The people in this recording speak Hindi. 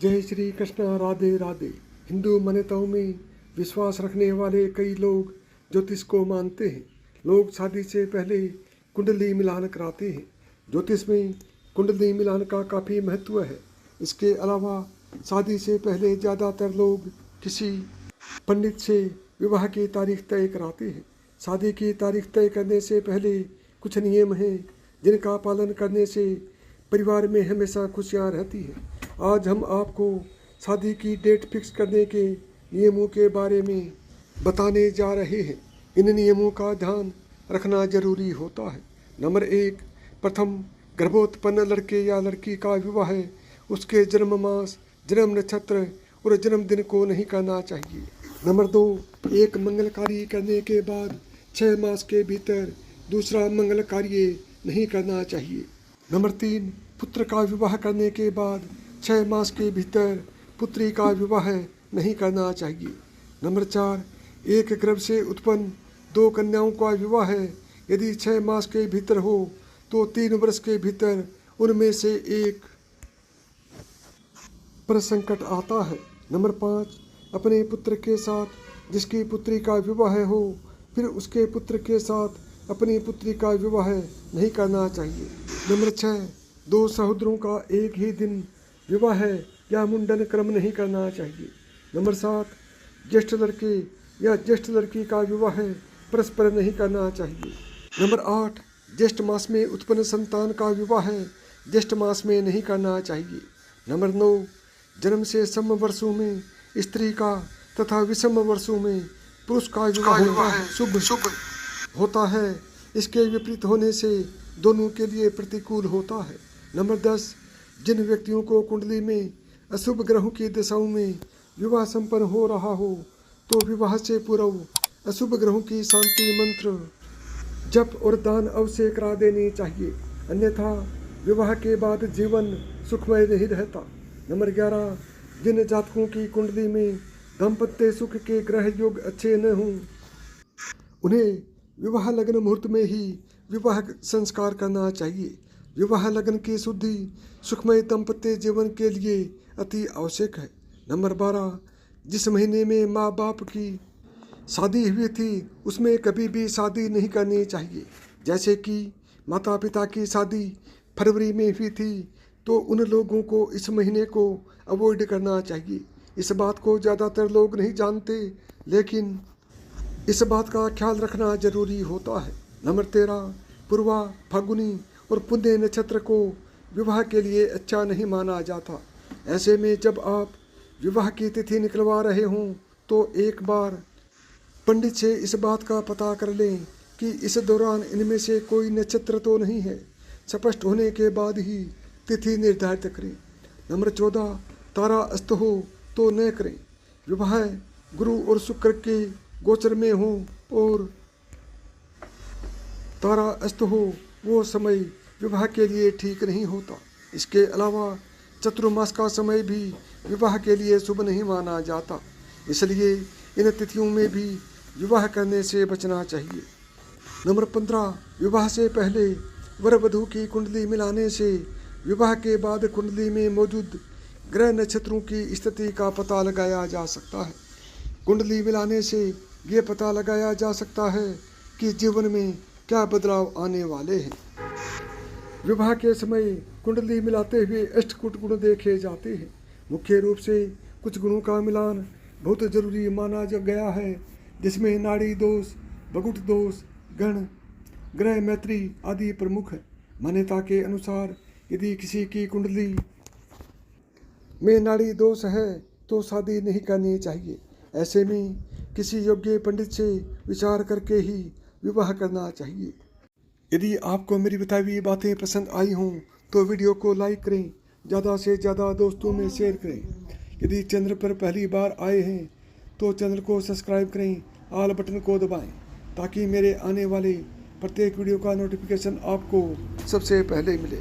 जय श्री कृष्ण, राधे राधे। हिंदू मान्यताओं में विश्वास रखने वाले कई लोग ज्योतिष को मानते हैं। लोग शादी से पहले कुंडली मिलान कराते हैं। ज्योतिष में कुंडली मिलान का काफ़ी महत्व है। इसके अलावा शादी से पहले ज़्यादातर लोग किसी पंडित से विवाह की तारीख तय कराते हैं। शादी की तारीख तय करने से पहले कुछ नियम हैं जिनका पालन करने से परिवार में हमेशा खुशियाँ रहती हैं। आज हम आपको शादी की डेट फिक्स करने के नियमों के बारे में बताने जा रहे हैं। इन नियमों का ध्यान रखना जरूरी होता है। नंबर 1, प्रथम गर्भोत्पन्न लड़के या लड़की का विवाह उसके जन्म मास, जन्म नक्षत्र और जन्मदिन को नहीं करना चाहिए। नंबर 2, एक मंगल कार्य करने के बाद 6 मास के भीतर दूसरा मंगल कार्य नहीं करना चाहिए। नंबर 3, पुत्र का विवाह करने के बाद 6 मास के भीतर पुत्री का विवाह नहीं करना चाहिए। नंबर 4, एक गर्भ से उत्पन्न 2 कन्याओं का विवाह यदि 6 मास के भीतर हो तो 3 वर्ष के भीतर उनमें से एक पर संकट आता है। नंबर 5, अपने पुत्र के साथ जिसकी पुत्री का विवाह हो फिर उसके पुत्र के साथ अपनी पुत्री का विवाह नहीं करना चाहिए। नंबर 6, 2 सहोदरों का एक ही दिन विवाह या मुंडन क्रम नहीं करना चाहिए। नंबर 7, ज्येष्ठ लड़के या ज्येष्ठ लड़की का विवाह परस्पर नहीं करना चाहिए। नंबर 8, ज्येष्ठ मास में उत्पन्न संतान का विवाह ज्येष्ठ मास में नहीं करना चाहिए। नंबर 9, जन्म से सम वर्षों में स्त्री का तथा विषम वर्षों में पुरुष का विवाह शुभ होता है। इसके विपरीत होने से दोनों के लिए प्रतिकूल होता है। नंबर 10, जिन व्यक्तियों को कुंडली में अशुभ ग्रहों की दशाओं में विवाह संपन्न हो रहा हो तो विवाह से पूर्व अशुभ ग्रहों की शांति मंत्र जप और दान अवश्य करा देनी चाहिए, अन्यथा विवाह के बाद जीवन सुखमय नहीं रहता। नंबर 11, जिन जातकों की कुंडली में दाम्पत्य सुख के ग्रह योग अच्छे न हों उन्हें विवाह लग्न मुहूर्त में ही विवाह संस्कार करना चाहिए। विवाह लग्न की शुद्धि सुखमय दाम्पत्य जीवन के लिए अति आवश्यक है। नंबर 12, जिस महीने में माँ बाप की शादी हुई थी उसमें कभी भी शादी नहीं करनी चाहिए। जैसे कि माता पिता की शादी फरवरी में हुई थी तो उन लोगों को इस महीने को अवॉइड करना चाहिए। इस बात को ज़्यादातर लोग नहीं जानते, लेकिन इस बात का ख्याल रखना जरूरी होता है। नंबर 13, पूर्वा, फाल्गुनी और पुण्य नक्षत्र को विवाह के लिए अच्छा नहीं माना जाता। ऐसे में जब आप विवाह की तिथि निकलवा रहे हों तो एक बार पंडित से इस बात का पता कर लें कि इस दौरान इनमें से कोई नक्षत्र तो नहीं है। स्पष्ट होने के बाद ही तिथि निर्धारित करें। नंबर 14, तारा अस्त हो तो न करें। विवाह गुरु और शुक्र के गोचर में हो और तारा अस्त हो वो समय विवाह के लिए ठीक नहीं होता। इसके अलावा चतुर्मास का समय भी विवाह के लिए शुभ नहीं माना जाता, इसलिए इन तिथियों में भी विवाह करने से बचना चाहिए। नंबर 15, विवाह से पहले वर वधू की कुंडली मिलाने से विवाह के बाद कुंडली में मौजूद ग्रह नक्षत्रों की स्थिति का पता लगाया जा सकता है। कुंडली मिलाने से ये पता लगाया जा सकता है कि जीवन में क्या बदलाव आने वाले हैं। विवाह के समय कुंडली मिलाते हुए अष्टकूट गुण देखे जाते हैं। मुख्य रूप से कुछ गुणों का मिलान बहुत जरूरी माना गया है, जिसमें नाड़ी दोष, बगुट दोष, गण, ग्रह मैत्री आदि प्रमुख है। मान्यता के अनुसार यदि किसी की कुंडली में नाड़ी दोष है तो शादी नहीं करनी चाहिए। ऐसे में किसी योग्य पंडित से विचार करके ही विवाह करना चाहिए। यदि आपको मेरी बताई हुई बातें पसंद आई हों तो वीडियो को लाइक करें, ज़्यादा से ज़्यादा दोस्तों में शेयर करें। यदि चैनल पर पहली बार आए हैं तो चैनल को सब्सक्राइब करें, ऑल बटन को दबाएं ताकि मेरे आने वाले प्रत्येक वीडियो का नोटिफिकेशन आपको सबसे पहले मिले।